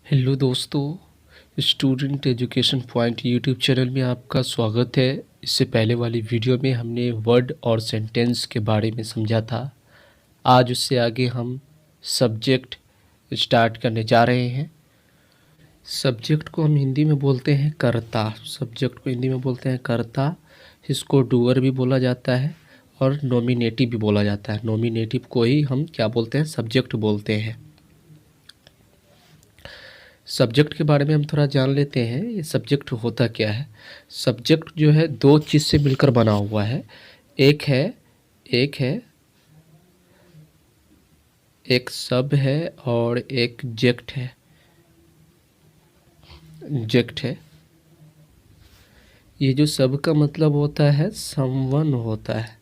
Hello दोस्तों, student education point YouTube channel में आपका स्वागत है। इससे पहले वाली वीडियो में हमने वर्ड और सेंटेंस के बारे में समझा था। आज उससे आगे हम सब्जेक्ट स्टार्ट करने जा रहे हैं। सब्जेक्ट को हम हिंदी में बोलते हैं कर्ता। सब्जेक्ट को हिंदी में बोलते हैं कर्ता। इसको डूअर भी बोला जाता है और नॉमिनेटिव भी बोला जाता है। नॉमिनेटिव को ही हम क्या बोलते हैं? सब्जेक्ट बोलते हैं। सब्जेक्ट के बारे में हम थोड़ा जान लेते हैं। ये सब्जेक्ट होता क्या है? सब्जेक्ट जो है दो चीज़ से मिलकर बना हुआ है। एक है एक सब है और एक जेक्ट है। ये जो सब का मतलब होता है समवन होता है,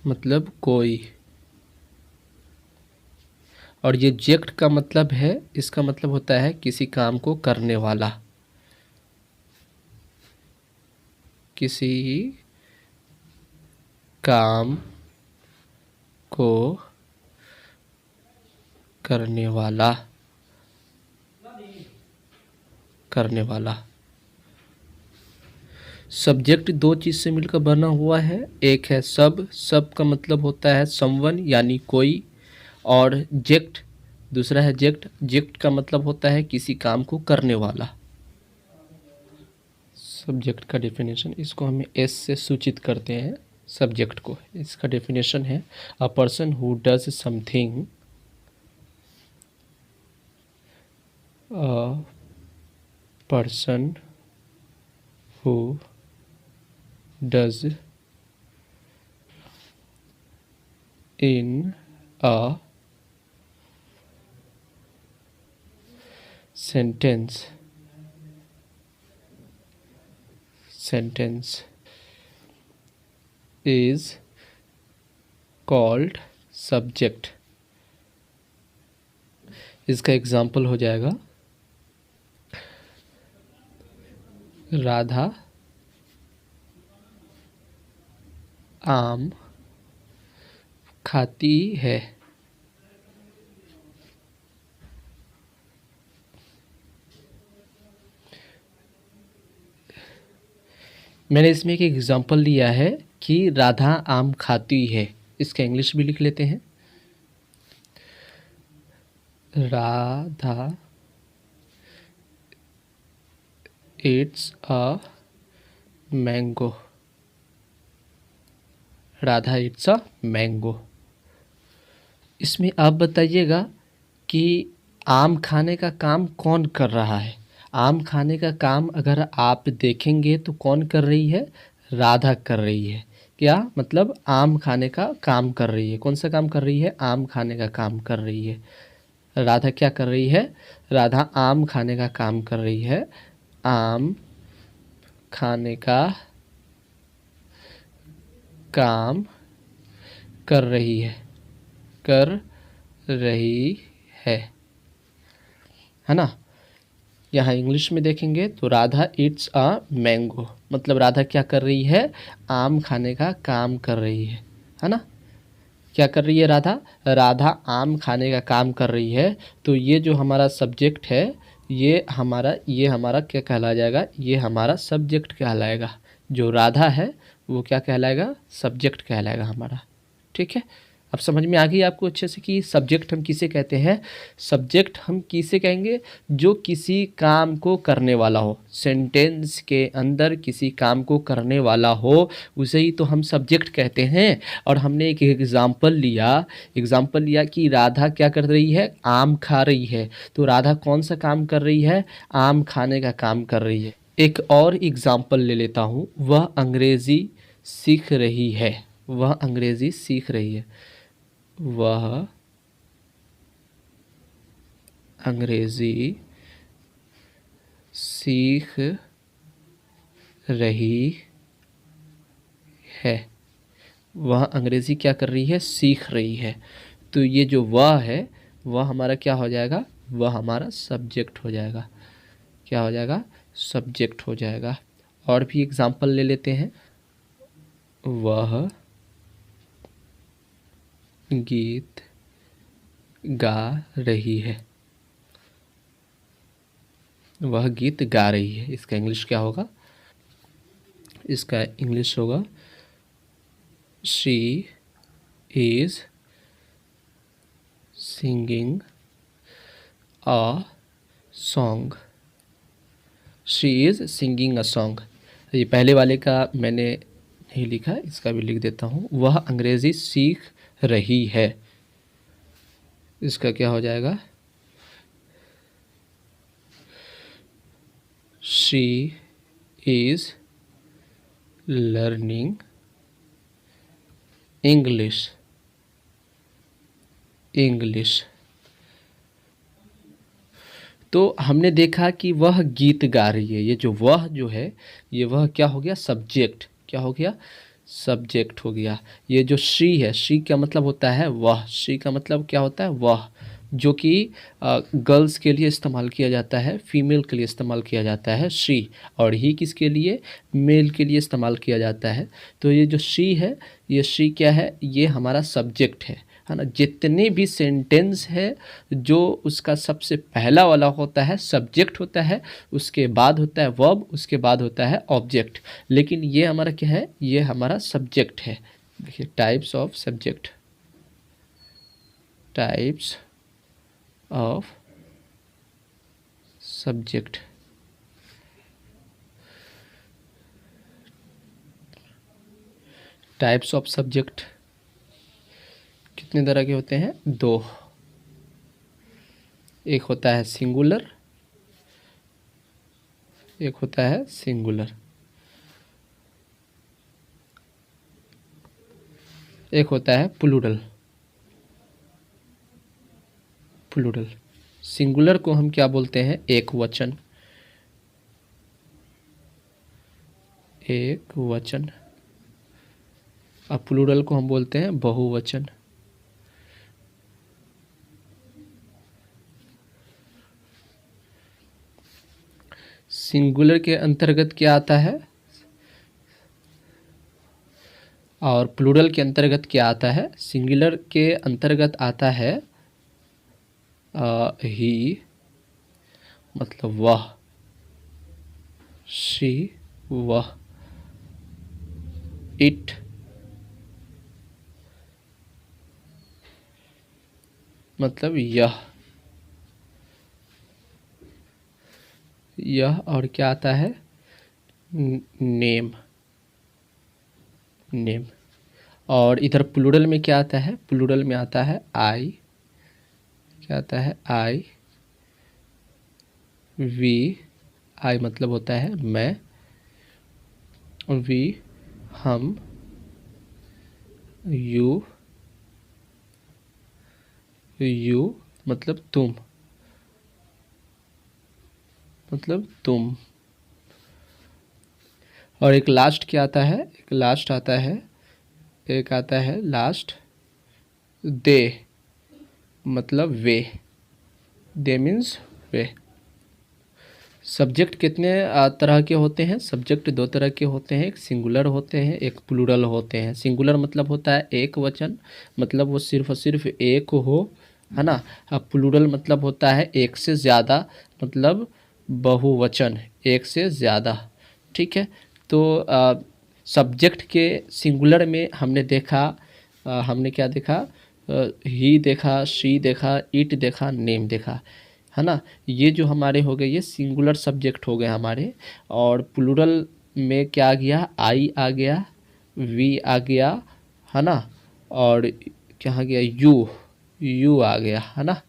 मतलब कोई। और ये जेक्ट का मतलब है, इसका मतलब होता है किसी काम को करने वाला। किसी काम को करने वाला। सब्जेक्ट दो चीज़ से मिलकर बना हुआ है। एक है सब का मतलब होता है समवन यानी कोई। और दूसरा है जेक्ट का मतलब होता है किसी काम को करने वाला। सब्जेक्ट का डेफिनेशन, इसको हम एस से सूचित करते हैं सब्जेक्ट को। इसका डेफिनेशन है a person who does something, a person who does in a sentence is called subject। इसका एग्जाम्पल हो जाएगा राधा आम खाती है। मैंने इसमें एक एग्जाम्पल लिया है कि राधा आम खाती है। इसका इंग्लिश भी लिख लेते हैं। Radha it's a mango. Radha it's a mango. इसमें आप बताइएगा कि आम खाने का काम कौन कर रहा है। आम खाने का काम अगर आप देखेंगे तो कौन कर रही है? राधा कर रही है। क्या मतलब? आम खाने का काम कर रही है। कौन सा काम कर रही है? आम खाने का काम कर रही है। राधा क्या कर रही है? राधा आम खाने का काम कर रही है। आम खाने का काम कर रही है। है ना? यहाँ इंग्लिश में देखेंगे तो राधा इट्स अ मैंगो, मतलब राधा क्या कर रही है? आम खाने का काम कर रही है ना? क्या कर रही है राधा आम खाने का काम कर रही है। तो ये जो हमारा सब्जेक्ट है, ये हमारा क्या कहला जाएगा? ये हमारा सब्जेक्ट कहलाएगा। जो राधा है वो क्या कहलाएगा? सब्जेक्ट कहलाएगा हमारा। ठीक है, अब समझ में आ गई आपको अच्छे से कि सब्जेक्ट हम किसे कहते हैं? सब्जेक्ट हम किसे कहेंगे? जो किसी काम को करने वाला हो, सेंटेंस के अंदर किसी काम को करने वाला हो, उसे ही तो हम सब्जेक्ट कहते हैं। और हमने एक एग्जाम्पल लिया कि राधा क्या कर रही है? आम खा रही है। तो राधा कौन सा काम कर रही है? आम खाने का काम कर रही है। एक और एग्जाम्पल ले लेता हूँ। वह अंग्रेज़ी सीख रही है। वह अंग्रेज़ी सीख रही है। वह अंग्रेज़ी सीख रही है। वह अंग्रेज़ी क्या कर रही है? सीख रही है। तो ये जो वह है, वह हमारा क्या हो जाएगा? वह हमारा सब्जेक्ट हो जाएगा। क्या हो जाएगा? सब्जेक्ट हो जाएगा। और भी एग्जाम्पल ले लेते हैं। वह गीत गा रही है, वह गीत गा रही है। इसका इंग्लिश क्या होगा? इसका इंग्लिश होगा she is singing a song. She is singing a song. ये पहले वाले का मैंने नहीं लिखा, इसका भी लिख देता हूँ। वह अंग्रेज़ी सीख रही है। इसका क्या हो जाएगा? She is learning English. तो हमने देखा कि वह गीत गा रही है। ये जो वह जो है, ये वह क्या हो गया? सब्जेक्ट। क्या हो गया? सब्जेक्ट हो गया। ये जो शी है, शी का मतलब होता है वह। शी का मतलब क्या होता है? वह, जो कि गर्ल्स के लिए इस्तेमाल किया जाता है, फीमेल के लिए इस्तेमाल किया जाता है शी। और ही किसके लिए? मेल के लिए इस्तेमाल किया जाता है। तो ये जो शी है, ये शी क्या है? ये हमारा सब्जेक्ट है ना। जितने भी सेंटेंस है, जो उसका सबसे पहला वाला होता है सब्जेक्ट होता है, उसके बाद होता है वर्ब, उसके बाद होता है ऑब्जेक्ट। लेकिन ये हमारा क्या है? ये हमारा सब्जेक्ट है। देखिए, types of subject, types of subject. Types of subject कितने तरह के होते हैं? दो। एक होता है सिंगुलर, एक होता है सिंगुलर, एक होता है प्लूरल। प्लूरल। सिंगुलर को हम क्या बोलते हैं? एक वचन। एक वचन। और प्लूरल को हम बोलते हैं बहुवचन। सिंगुलर के अंतर्गत क्या आता है और प्लूरल के अंतर्गत क्या आता है? सिंगुलर के अंतर्गत आता है ही मतलब वह, शी वह, इट मतलब यह और क्या आता है? नेम। नेम। और इधर प्लूरल में क्या आता है? प्लूरल में आता है आई। क्या आता है? आई, वी। आई मतलब होता है मैं, वी हम, यू, यू मतलब तुम, मतलब तुम। और एक लास्ट क्या आता है? एक लास्ट आता है, एक आता है लास्ट दे, मतलब वे। दे मीन्स वे। सब्जेक्ट कितने तरह के होते हैं? सब्जेक्ट दो तरह के होते हैं, एक सिंगुलर होते हैं, एक प्लूरल होते हैं। सिंगुलर मतलब होता है एक वचन, मतलब वो सिर्फ और सिर्फ एक हो, है ना। अब प्लूरल मतलब होता है एक से ज़्यादा, मतलब बहुवचन, एक से ज़्यादा। ठीक है। तो सब्जेक्ट के सिंगुलर में हमने देखा, हमने क्या देखा? ही देखा, शी देखा, इट देखा, नेम देखा, है ना। ये जो हमारे हो गए, ये सिंगुलर सब्जेक्ट हो गए हमारे। और प्लूरल में क्या आ गया? आई आ गया, वी आ गया, है ना। और क्या आ गया? यू आ गया, है ना।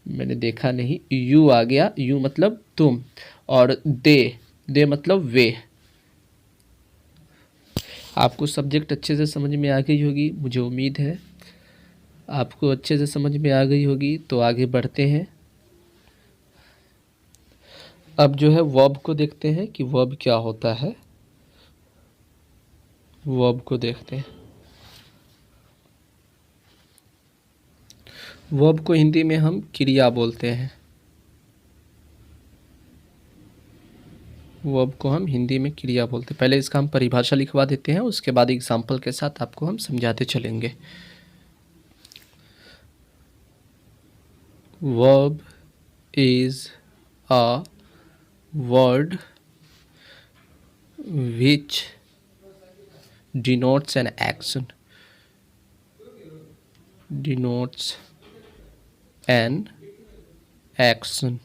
मैंने देखा नहीं, यू आ गया। यू मतलब तुम। और दे मतलब वे। आपको सब्जेक्ट अच्छे से समझ में आ गई होगी, मुझे उम्मीद है आपको अच्छे से समझ में आ गई होगी। तो आगे बढ़ते हैं। अब जो है वर्ब को देखते हैं कि वर्ब क्या होता है। वर्ब को देखते हैं। वर्ब को हिंदी में हम क्रिया बोलते हैं। वर्ब को हम हिंदी में क्रिया बोलते हैं। पहले इसका हम परिभाषा लिखवा देते हैं, उसके बाद एग्जाम्पल के साथ आपको हम समझाते चलेंगे। verb is a word which denotes an action, denotes an action।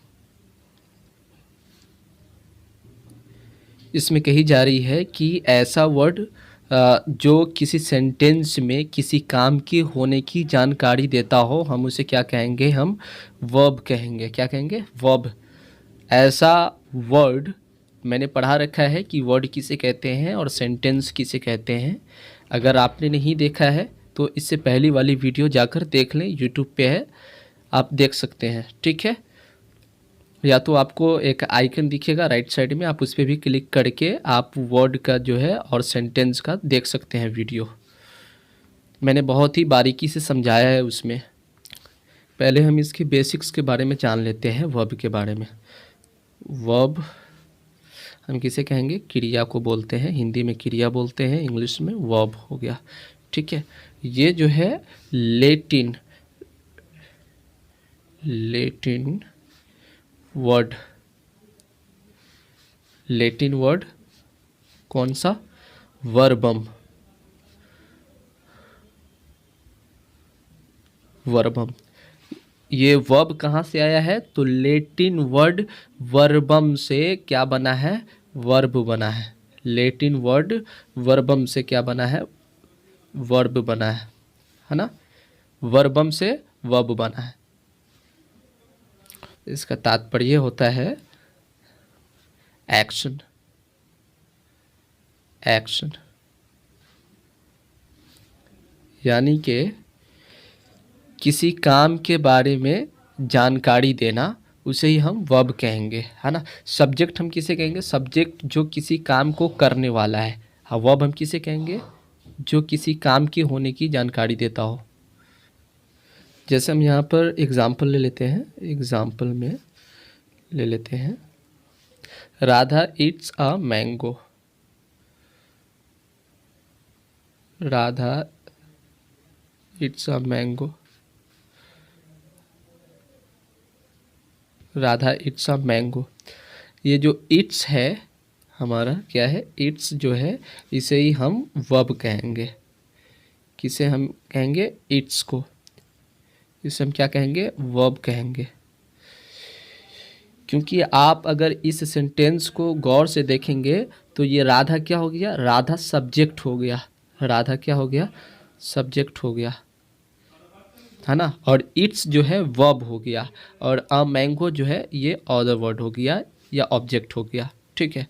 इसमें कही जा रही है कि ऐसा वर्ड जो किसी सेंटेंस में किसी काम की होने की जानकारी देता हो, हम उसे क्या कहेंगे? हम वर्ब कहेंगे। क्या कहेंगे? वर्ब। ऐसा वर्ड मैंने पढ़ा रखा है कि वर्ड किसे कहते हैं और सेंटेंस किसे कहते हैं। अगर आपने नहीं देखा है तो इससे पहली वाली वीडियो जाकर देख लें, यूट्यूब पे है, आप देख सकते हैं। ठीक है, या तो आपको एक आइकन दिखेगा राइट साइड में, आप उस पर भी क्लिक करके आप वर्ड का जो है और सेंटेंस का देख सकते हैं वीडियो। मैंने बहुत ही बारीकी से समझाया है उसमें। पहले हम इसके बेसिक्स के बारे में जान लेते हैं, वर्ब के बारे में। वर्ब हम किसे कहेंगे? क्रिया को बोलते हैं। हिंदी में क्रिया बोलते हैं, इंग्लिश में वर्ब हो गया। ठीक है, ये जो है लैटिन वर्ड, लैटिन वर्ड कौन सा? वर्बम। वर्बम। ये वर्ब कहाँ से आया है? तो लैटिन वर्ड वर्बम से क्या बना है? वर्ब बना है। लैटिन वर्ड वर्बम से क्या बना है? वर्ब बना है ना? वर्बम से वर्ब बना है। इसका तात्पर्य होता है एक्शन। एक्शन यानी कि किसी काम के बारे में जानकारी देना, उसे ही हम वर्ब कहेंगे, है ना? सब्जेक्ट हम किसे कहेंगे? सब्जेक्ट जो किसी काम को करने वाला है। हाँ, वर्ब हम किसे कहेंगे? जो किसी काम की होने की जानकारी देता हो। जैसे हम यहाँ पर एग्जाम्पल ले लेते हैं। एग्जाम्पल में ले लेते हैं, Radha Yeats a mango. Radha Yeats a mango. Radha Yeats a mango. ये जो ईट्स है हमारा क्या है? ईट्स जो है इसे ही हम वर्ब कहेंगे। किसे हम कहेंगे? ईट्स को। इसे हम क्या कहेंगे? वर्ब कहेंगे। क्योंकि आप अगर इस सेंटेंस को गौर से देखेंगे तो ये राधा क्या हो गया? राधा सब्जेक्ट हो गया। राधा क्या हो गया? सब्जेक्ट हो गया, है ना? और इट्स जो है वर्ब हो गया, और अ मैंगो जो है ये अदर वर्ड हो गया या ऑब्जेक्ट हो गया। ठीक है,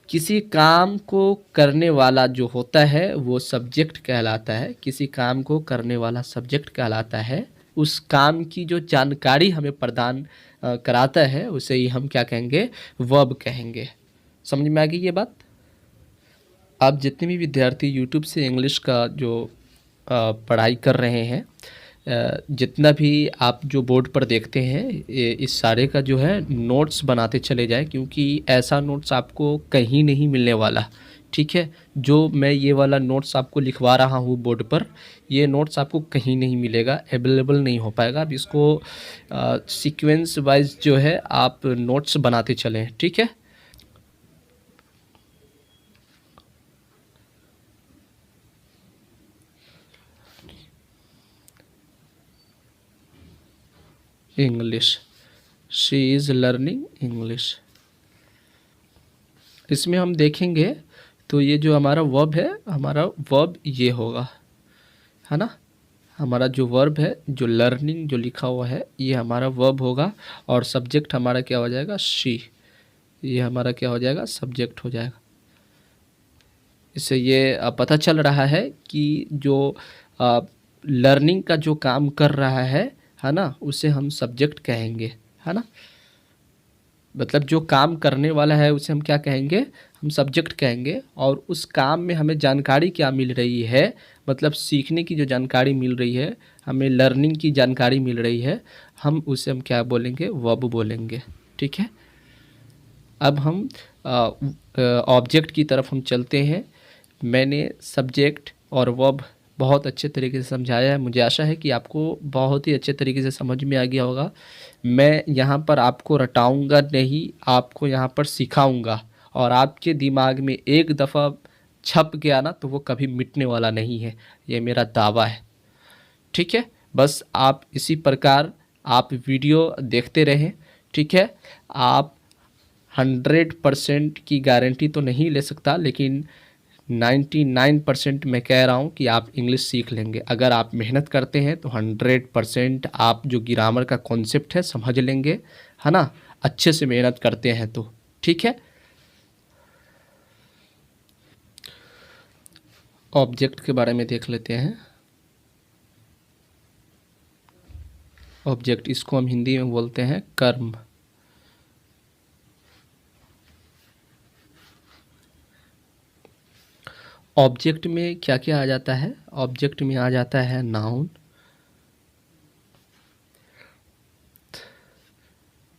किसी काम को करने वाला जो होता है वो सब्जेक्ट कहलाता है। किसी काम को करने वाला सब्जेक्ट कहलाता है। उस काम की जो जानकारी हमें प्रदान कराता है उसे ही हम क्या कहेंगे? वर्ब कहेंगे। समझ में आ गई ये बात? आप जितने भी विद्यार्थी यूट्यूब से इंग्लिश का जो पढ़ाई कर रहे हैं, जितना भी आप जो बोर्ड पर देखते हैं, इस सारे का जो है नोट्स बनाते चले जाए, क्योंकि ऐसा नोट्स आपको कहीं नहीं मिलने वाला। ठीक है, जो मैं ये वाला नोट्स आपको लिखवा रहा हूँ बोर्ड पर, ये नोट्स आपको कहीं नहीं मिलेगा, अवेलेबल नहीं हो पाएगा। अब इसको सीक्वेंस वाइज जो है आप नोट्स बनाते चलें। ठीक है, English. She is learning English. इसमें हम देखेंगे तो ये जो हमारा वर्ब है, हमारा वर्ब ये होगा, है ना? हमारा जो वर्ब है, जो लर्निंग जो लिखा हुआ है, ये हमारा वर्ब होगा, और सब्जेक्ट हमारा क्या हो जाएगा? शी। ये हमारा क्या हो जाएगा? सब्जेक्ट हो जाएगा। इससे ये पता चल रहा है कि जो लर्निंग का जो काम कर रहा है ना, उसे हम सब्जेक्ट कहेंगे, है ना? मतलब जो काम करने वाला है उसे हम क्या कहेंगे? हम सब्जेक्ट कहेंगे। और उस काम में हमें जानकारी क्या मिल रही है, मतलब सीखने की जो जानकारी मिल रही है, हमें लर्निंग की जानकारी मिल रही है, हम उसे हम क्या बोलेंगे? वर्ब बोलेंगे। ठीक है, अब हम ऑब्जेक्ट की तरफ हम चलते हैं। मैंने सब्जेक्ट और वर्ब बहुत अच्छे तरीके से समझाया है। मुझे आशा है कि आपको बहुत ही अच्छे तरीके से समझ में आ गया होगा। मैं यहाँ पर आपको रटाऊँगा नहीं, आपको यहाँ पर सिखाऊँगा, और आपके दिमाग में एक दफ़ा छप गया ना तो वो कभी मिटने वाला नहीं है, ये मेरा दावा है। ठीक है, बस आप इसी प्रकार आप वीडियो देखते रहें। ठीक है, आप 100% की गारंटी तो नहीं ले सकता, लेकिन 99% मैं कह रहा हूँ कि आप इंग्लिश सीख लेंगे। अगर आप मेहनत करते हैं तो 100% आप जो ग्रामर का कॉन्सेप्ट है समझ लेंगे, है ना, अच्छे से मेहनत करते हैं तो। ठीक है, ऑब्जेक्ट के बारे में देख लेते हैं। ऑब्जेक्ट, इसको हम हिंदी में बोलते हैं कर्म। ऑब्जेक्ट में क्या क्या आ जाता है? ऑब्जेक्ट में आ जाता है नाउन,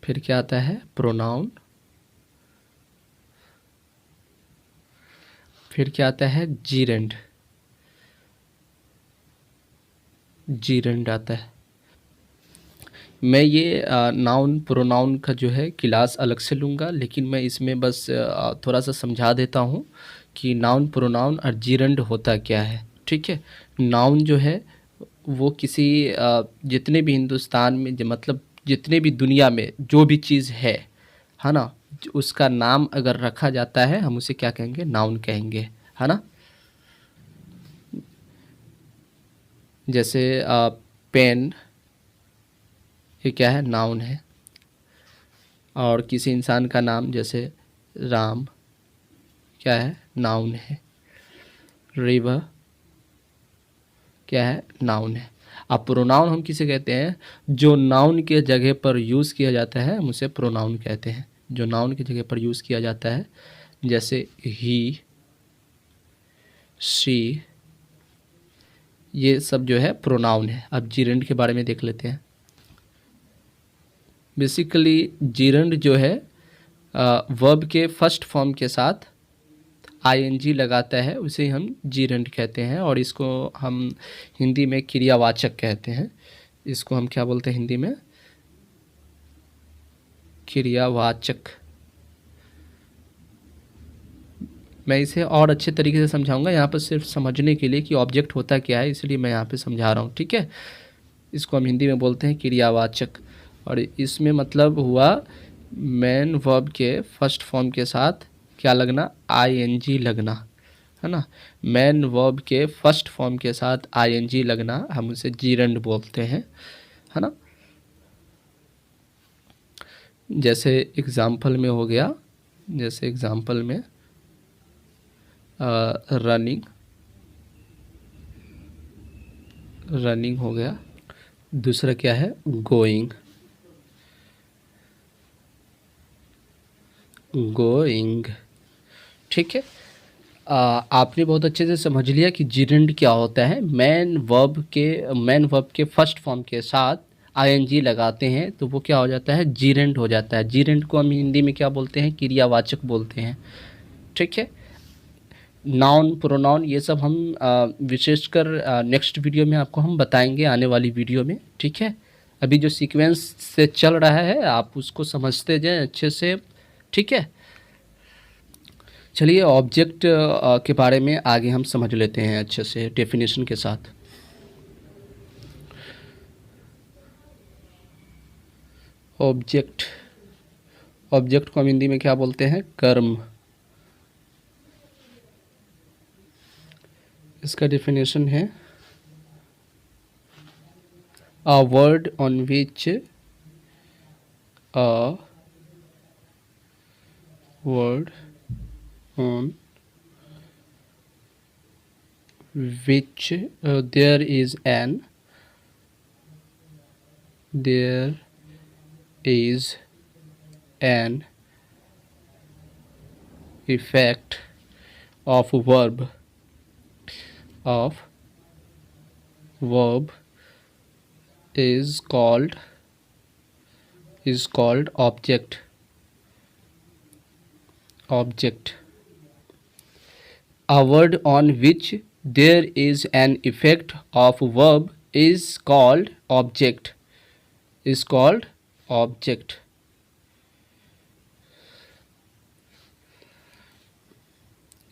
फिर क्या आता है? प्रोनाउन, फिर क्या आता है? जीरेंड, जीरेंड आता है। मैं ये नाउन प्रोनाउन का जो है क्लास अलग से लूँगा, लेकिन मैं इसमें बस थोड़ा सा समझा देता हूँ कि नाउन प्रोनाउन और जीरेंड होता क्या है। ठीक है, नाउन जो है वो किसी जितने भी हिंदुस्तान में मतलब जितने भी दुनिया में जो भी चीज़ है ना, उसका नाम अगर रखा जाता है हम उसे क्या कहेंगे? नाउन कहेंगे, है ना। जैसे पेन, ये क्या है? नाउन है। और किसी इंसान का नाम जैसे राम, क्या है? नाउन है। रिवर क्या है? नाउन है। अब प्रोनाउन हम किसे कहते हैं? जो नाउन के जगह पर यूज़ किया जाता है हम उसे प्रोनाउन कहते हैं। जो नाउन की जगह पर यूज़ किया जाता है, जैसे ही, शी, ये सब जो है प्रोनाउन है। अब जीरेंड के बारे में देख लेते हैं। बेसिकली जीरेंड जो है वर्ब के फर्स्ट फॉर्म के साथ आईएनजी लगाता है, उसे हम जीरेंड कहते हैं। और इसको हम हिंदी में क्रियावाचक कहते हैं। इसको हम क्या बोलते हैं हिंदी में? क्रियावाचक। मैं इसे और अच्छे तरीके से समझाऊंगा, यहाँ पर सिर्फ समझने के लिए कि ऑब्जेक्ट होता क्या है, इसलिए मैं यहाँ पे समझा रहा हूँ। ठीक है, इसको हम हिंदी में बोलते हैं क्रियावाचक। और इसमें मतलब हुआ मेन वर्ब के फर्स्ट फॉर्म के साथ क्या लगना? आईएनजी लगना, है ना। मेन वर्ब के फर्स्ट फॉर्म के साथ आईएनजी लगना, हम उसे जीरेंड बोलते हैं, है ना। जैसे एग्जाम्पल में हो गया, जैसे एग्जाम्पल में रनिंग, रनिंग हो गया। दूसरा क्या है? Going, going. ठीक है, आपने बहुत अच्छे से समझ लिया कि जीरेंड क्या होता है। मेन वर्ब के फर्स्ट फॉर्म के साथ आईएनजी लगाते हैं तो वो क्या हो जाता है? जीरेंड हो जाता है। जीरेंड को हम हिंदी में क्या बोलते हैं? क्रियावाचक बोलते हैं। ठीक है, नाउन प्रोनाउन ये सब हम विशेषकर नेक्स्ट वीडियो में आपको हम बताएंगे, आने वाली वीडियो में। ठीक है, अभी जो सीक्वेंस से चल रहा है आप उसको समझते जाएं अच्छे से। ठीक है, चलिए ऑब्जेक्ट के बारे में आगे हम समझ लेते हैं अच्छे से डेफिनेशन के साथ। ऑब्जेक्ट, ऑब्जेक्ट को हम हिंदी में क्या बोलते हैं? कर्म। इसका डेफिनेशन है a word on which word on which there is an effect of verb is called object. A word on which there is an effect of verb is called object, is called object.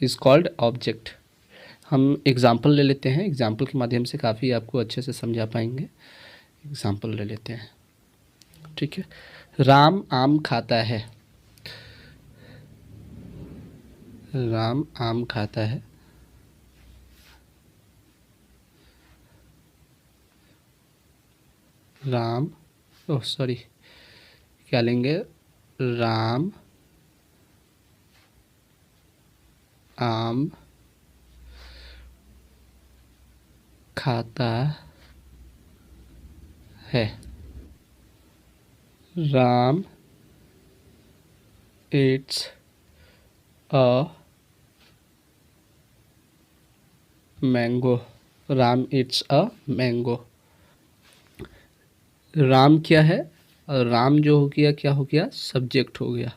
Is called object. हम example ले लेते हैं, example के माध्यम से काफ़ी आपको अच्छे से समझा पाएंगे। एग्जाम्पल ले लेते हैं, ठीक है। राम आम खाता है, राम आम खाता है। राम, ओह सॉरी, क्या लेंगे, राम आम खाता है। Ram eats a mango, Ram eats a mango। Ram क्या है, और राम जो हो गया क्या हो गया, सब्जेक्ट हो गया।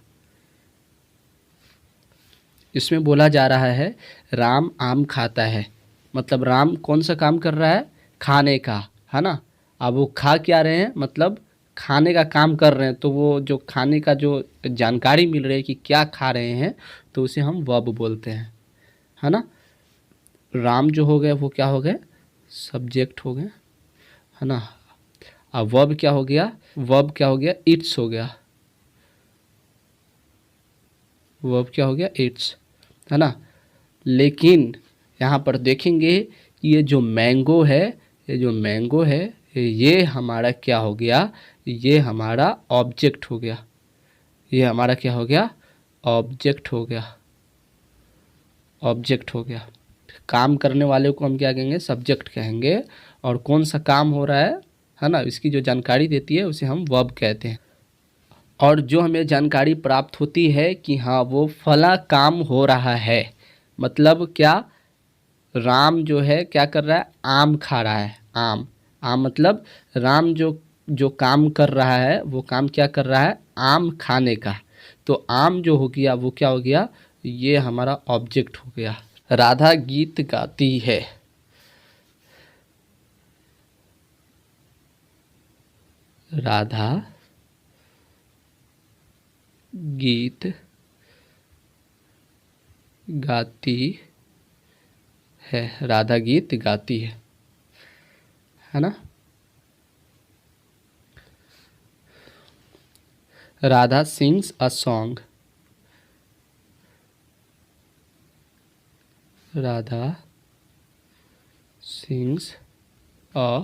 इसमें बोला जा रहा है राम आम खाता है, मतलब राम कौन सा काम कर रहा है, खाने का, है ना। अब वो खा क्या रहे हैं, मतलब खाने का काम कर रहे हैं, तो वो जो खाने का जो जानकारी मिल रही है कि क्या खा रहे हैं, तो उसे हम वर्ब बोलते हैं, है ना। राम जो हो गए वो क्या हो गए, सब्जेक्ट हो गए, है ना। अब वर्ब क्या हो गया, वर्ब क्या हो गया, इट्स हो गया, वर्ब क्या हो गया, इट्स, है ना। लेकिन यहाँ पर देखेंगे ये जो मैंगो है, ये जो मैंगो है, ये हमारा क्या हो गया, ये हमारा ऑब्जेक्ट हो गया, ये हमारा क्या हो गया, ऑब्जेक्ट हो गया, ऑब्जेक्ट हो गया। काम करने वाले को हम क्या कहेंगे, सब्जेक्ट कहेंगे, और कौन सा काम हो रहा है ना, इसकी जो जानकारी देती है उसे हम वर्ब कहते हैं। और जो हमें जानकारी प्राप्त होती है कि हाँ वो फला काम हो रहा है, मतलब क्या, राम जो है क्या कर रहा है, आम खा रहा है, आम, आम मतलब राम जो जो काम कर रहा है वो काम क्या कर रहा है, आम खाने का। तो आम जो हो गया वो क्या हो गया, ये हमारा ऑब्जेक्ट हो गया। राधा गीत गाती है, राधा गीत गाती है, राधा गीत गाती है ना। Radha sings a song, Radha sings a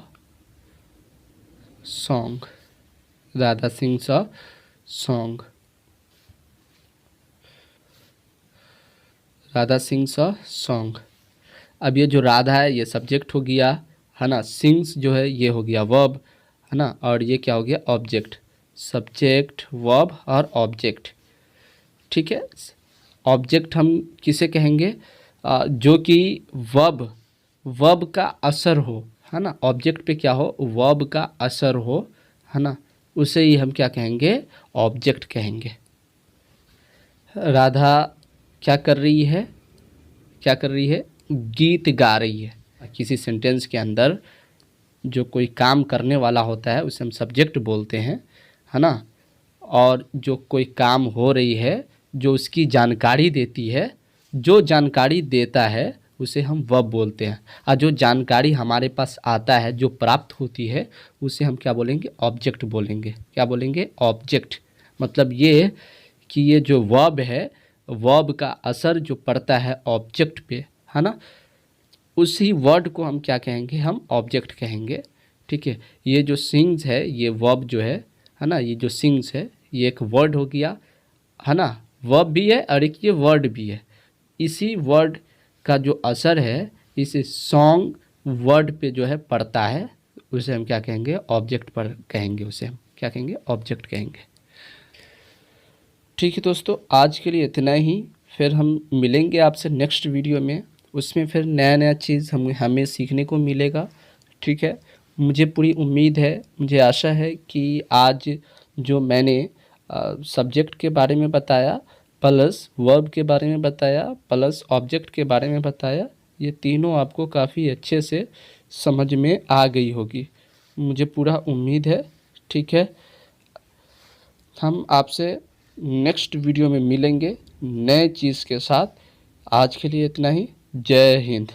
song, Radha sings a song, Radha sings a song. अब ये जो राधा है ये सब्जेक्ट हो गया, है ना। सिंग्स जो है ये हो गया वर्ब, है ना। और ये क्या हो गया, ऑब्जेक्ट, सब्जेक्ट वर्ब और ऑब्जेक्ट, ठीक है। ऑब्जेक्ट हम किसे कहेंगे, जो कि वर्ब, वर्ब का असर हो, है ना। ऑब्जेक्ट पे क्या हो, वर्ब का असर हो, है ना, उसे ही हम क्या कहेंगे, ऑब्जेक्ट कहेंगे। राधा क्या कर रही है, क्या कर रही है, गीत गा रही है। किसी सेंटेंस के अंदर जो कोई काम करने वाला होता है उसे हम सब्जेक्ट बोलते हैं, है ना। और जो कोई काम हो रही है, जो उसकी जानकारी देती है, जो जानकारी देता है उसे हम वर्ब बोलते हैं। और जो जानकारी हमारे पास आता है, जो प्राप्त होती है, उसे हम क्या बोलेंगे, ऑब्जेक्ट बोलेंगे। क्या बोलेंगे, ऑब्जेक्ट। मतलब ये कि ये जो वर्ब है, वर्ब का असर जो पड़ता है ऑब्जेक्ट पे, है ना, उसी वर्ड को हम क्या कहेंगे, हम ऑब्जेक्ट कहेंगे, ठीक है। ये जो सिंग्स है, ये वर्ब जो है ना, ये जो सिंग्स है ये एक वर्ड हो गया, है ना। वर्ब भी है और एक ये वर्ड भी है। इसी वर्ड का जो असर है इस सॉन्ग वर्ड पे जो है पड़ता है, उसे हम क्या कहेंगे, ऑब्जेक्ट पर कहेंगे, उसे हम क्या कहेंगे, ऑब्जेक्ट कहेंगे। ठीक है दोस्तों, आज के लिए इतना ही। फिर हम मिलेंगे आपसे नेक्स्ट वीडियो में, उसमें फिर नया नया चीज़ हमें सीखने को मिलेगा, ठीक है। मुझे पूरी उम्मीद है, मुझे आशा है कि आज जो मैंने सब्जेक्ट के बारे में बताया, प्लस वर्ब के बारे में बताया, प्लस ऑब्जेक्ट के बारे में बताया, ये तीनों आपको काफ़ी अच्छे से समझ में आ गई होगी, मुझे पूरा उम्मीद है। ठीक है, हम आपसे नेक्स्ट वीडियो में मिलेंगे नए चीज़ के साथ। आज के लिए इतना ही। जय हिंद।